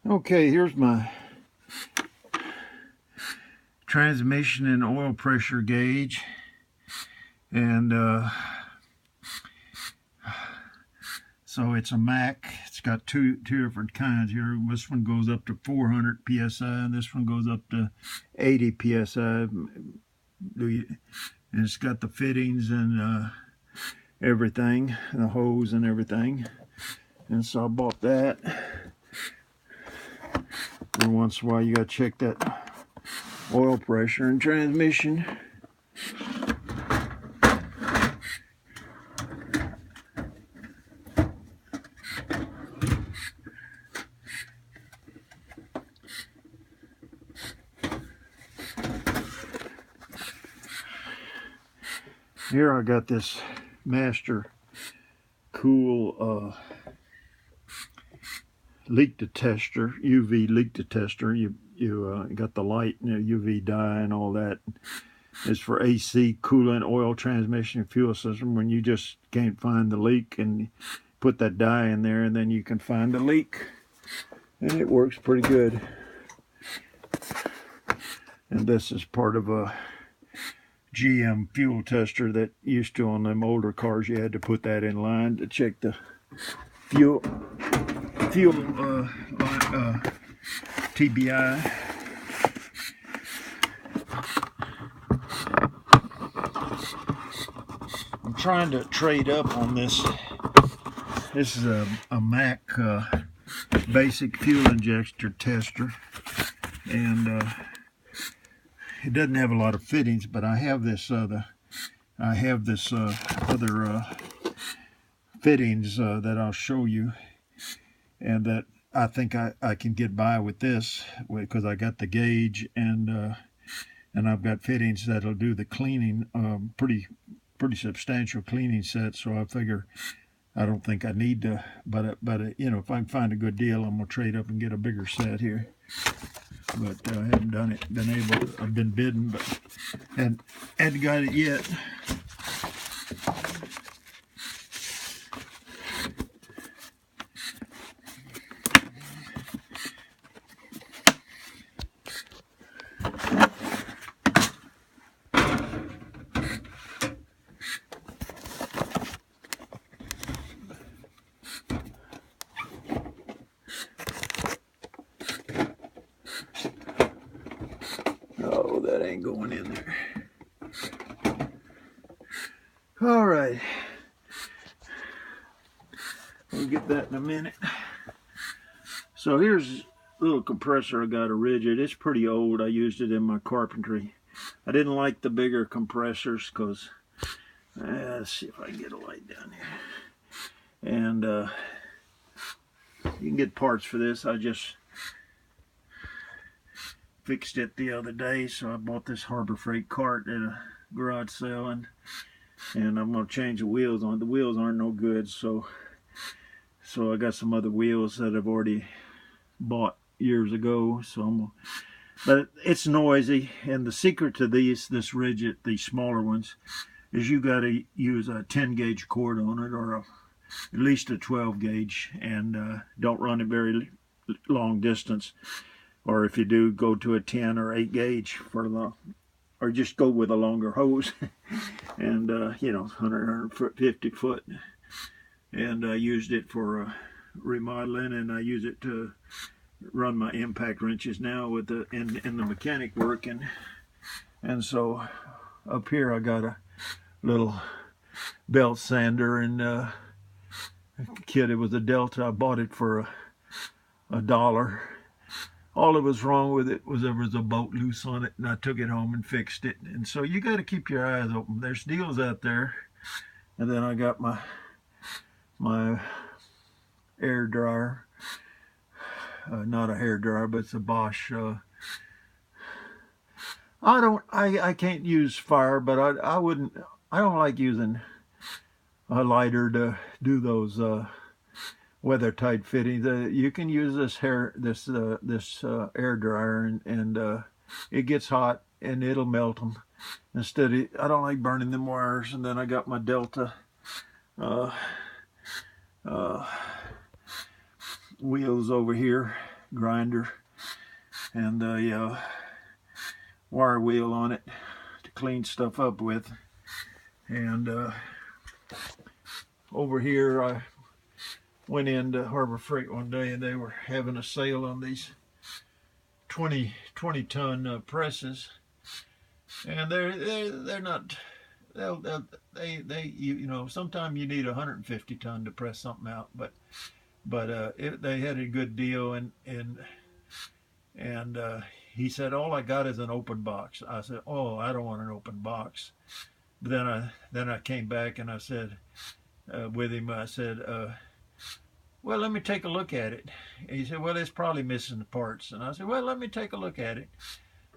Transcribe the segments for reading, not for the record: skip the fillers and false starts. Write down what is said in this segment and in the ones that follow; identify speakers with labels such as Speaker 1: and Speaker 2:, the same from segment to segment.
Speaker 1: Okay, here's my transmission and oil pressure gauge, and so it's a Mac. It's got two different kinds here. This one goes up to 400 psi, and this one goes up to 80 psi. And it's got the fittings and everything, the hose and everything. And so I bought that. And once in a while, you got to check that oil pressure and transmission. Here I got this Master Cool leak detector, UV leak detector. You got the light and the UV dye and all that. It's for AC, coolant, oil, transmission, fuel system. When you just can't find the leak, and put that dye in there, and then you can find the leak, and it works pretty good. And this is part of a GM fuel tester that used to, on them older cars, you had to put that in line to check the fuel TBI. I'm trying to trade up on this. This is a Mac basic fuel injector tester, and it doesn't have a lot of fittings, but I have this other fittings that I'll show you, and that I think I can get by with this because I got the gauge, and I've got fittings that'll do the cleaning, pretty substantial cleaning set. So I figure I don't think I need to, but if I can find a good deal, I'm gonna trade up and get a bigger set here. But I haven't done it. I've been bidding, but hadn't got it yet. Oh, that ain't going in there. All right. We'll get that in a minute. So here's a little compressor I got, a Rigid. It's pretty old. I used it in my carpentry. I didn't like the bigger compressors because, let's see if I can get a light down here. And you can get parts for this. I just fixed it the other day, so I bought this Harbor Freight cart at a garage sale, and I'm gonna change the wheels on it. The wheels aren't no good, so I got some other wheels that I've already bought years ago. But it's noisy, and the secret to this Rigid, these smaller ones, is you got to use a 10 gauge cord on it, or at least a 12 gauge, and don't run it very long distance. Or if you do, go to a 10 or 8 gauge or just go with a longer hose, and 150 foot. And I used it for remodeling, and I use it to run my impact wrenches now with in the mechanic work, and so up here I got a little belt sander, and kit. It was a Delta. I bought it for $1. All that was wrong with it was there was a bolt loose on it, and I took it home and fixed it. And so you got to keep your eyes open. There's deals out there. And then I got my air dryer. Not a hair dryer, but it's a Bosch. I can't use fire, but I don't like using a lighter to do those weather tight fittings. You can use this air dryer, and it gets hot and it'll melt them. I don't like burning them wires. And then I got my Delta wheels over here, grinder, and wire wheel on it to clean stuff up with. And over here I went into Harbor Freight one day, and they were having a sale on these 20 ton presses, and they're not, they you know, sometimes you need 150 ton to press something out, but they had a good deal. And he said, all I got is an open box. I said, oh, I don't want an open box. But then I came back and I said, with him, I said, well, let me take a look at it. And he said, well, it's probably missing the parts. And I said, well, let me take a look at it.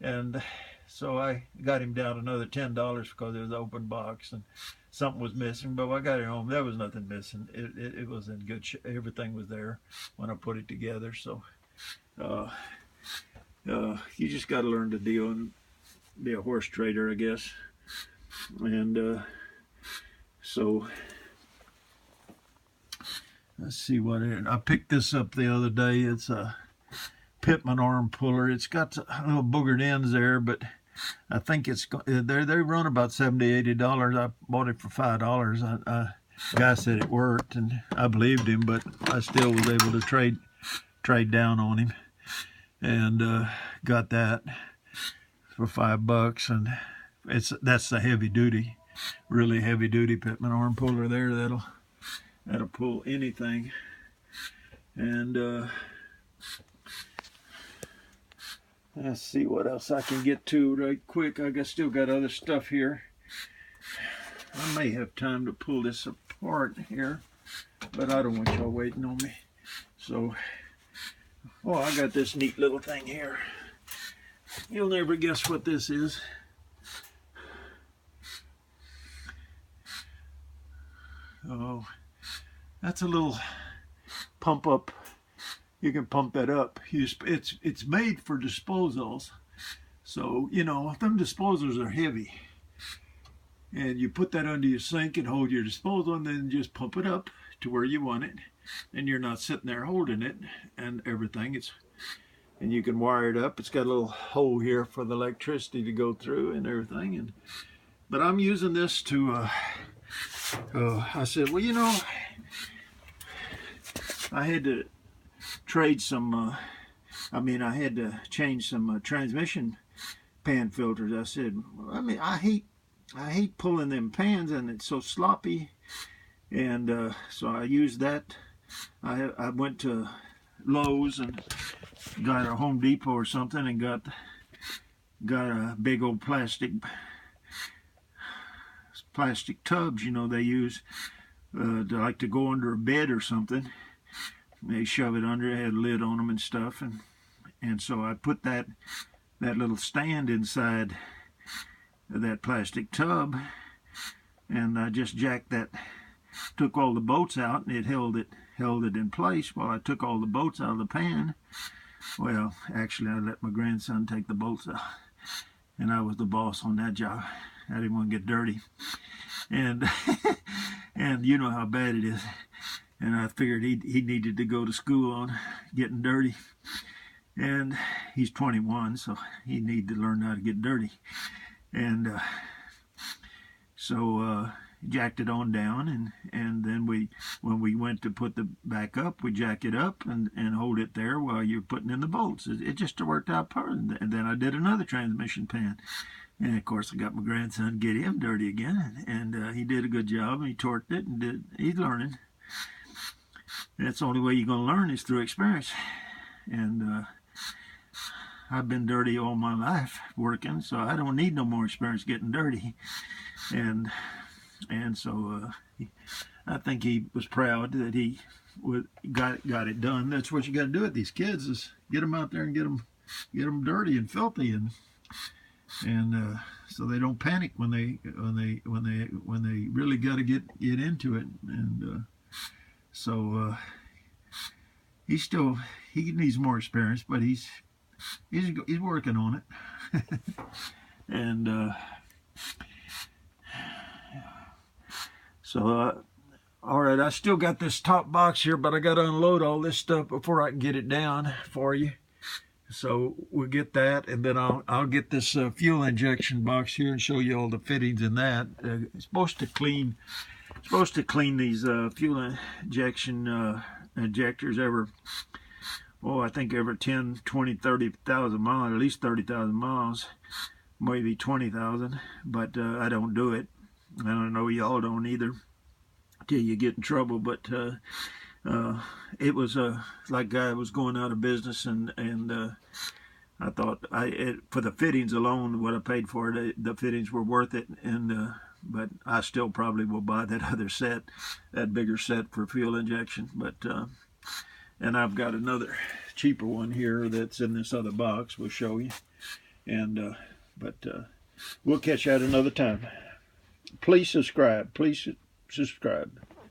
Speaker 1: And so I got him down another $10 because it was an open box and something was missing. But when I got it home, there was nothing missing. It was in good shape. Everything was there when I put it together. So you just got to learn to deal and be a horse trader, I guess. And so let's see what I picked this up the other day. It's a Pitman arm puller. It's got little boogered ends there, but I think they run about $70-80. I bought it for $5. Guy said it worked, and I believed him, but I still was able to trade down on him, and got that for $5. And that's the heavy duty, really heavy duty Pitman arm puller there. That'll pull anything. And let's see what else I can get to right quick. Still got other stuff here. I may have time to pull this apart here, but I don't want y'all waiting on me. So, oh, I got this neat little thing here. You'll never guess what this is. Oh, that's a little pump up. You can pump that up. It's made for disposals. So, you know, them disposals are heavy. And you put that under your sink and hold your disposal, and then just pump it up to where you want it. And you're not sitting there holding it and everything. And you can wire it up. It's got a little hole here for the electricity to go through and everything. But I'm using this to, I said, well, you know, I had to trade some, I had to change some transmission pan filters. I said, I hate pulling them pans, and it's so sloppy. And so I used that. I went to Lowe's and got a Home Depot or something, and got a big old plastic tubs, you know, they use to go under a bed or something. They shove it under, it had a lid on them and stuff, and so I put that little stand inside that plastic tub, and I just took all the bolts out, and it held it in place while I took all the bolts out of the pan. Well, actually, I let my grandson take the bolts out, and I was the boss on that job. I didn't want to get dirty, and and you know how bad it is. And I figured he needed to go to school on getting dirty. And he's 21, so he needed to learn how to get dirty. And so jacked it on down, and then when we went to put the back up, we jack it up and hold it there while you're putting in the bolts. It just worked out perfect. And then I did another transmission pan. And of course I got my grandson to get him dirty again, and he did a good job, and he torqued it, and he's learning. That's the only way you're going to learn is through experience. And I've been dirty all my life working, so I don't need no more experience getting dirty. And so I think he was proud that he got it done. That's what you got to do with these kids, is get them out there and get them dirty and filthy, and so they don't panic when they really got to get into it. And so he needs more experience, but he's working on it. And so All right, I still got this top box here, but I got to unload all this stuff before I can get it down for you. So we'll get that, and then I'll get this fuel injection box here and show you all the fittings in that. It's supposed to clean these fuel injection injectors I think every 10, 20, 30,000 miles, at least 30,000 miles, maybe 20,000. But I don't do it. I don't know y'all don't either till you get in trouble. But it was like I was going out of business, and I thought for the fittings alone, what I paid for it, the fittings were worth it. And but I still probably will buy that other set, that bigger set for fuel injection. But and I've got another cheaper one here that's in this other box. We'll show you. And but we'll catch you at another time. Please subscribe. Please subscribe.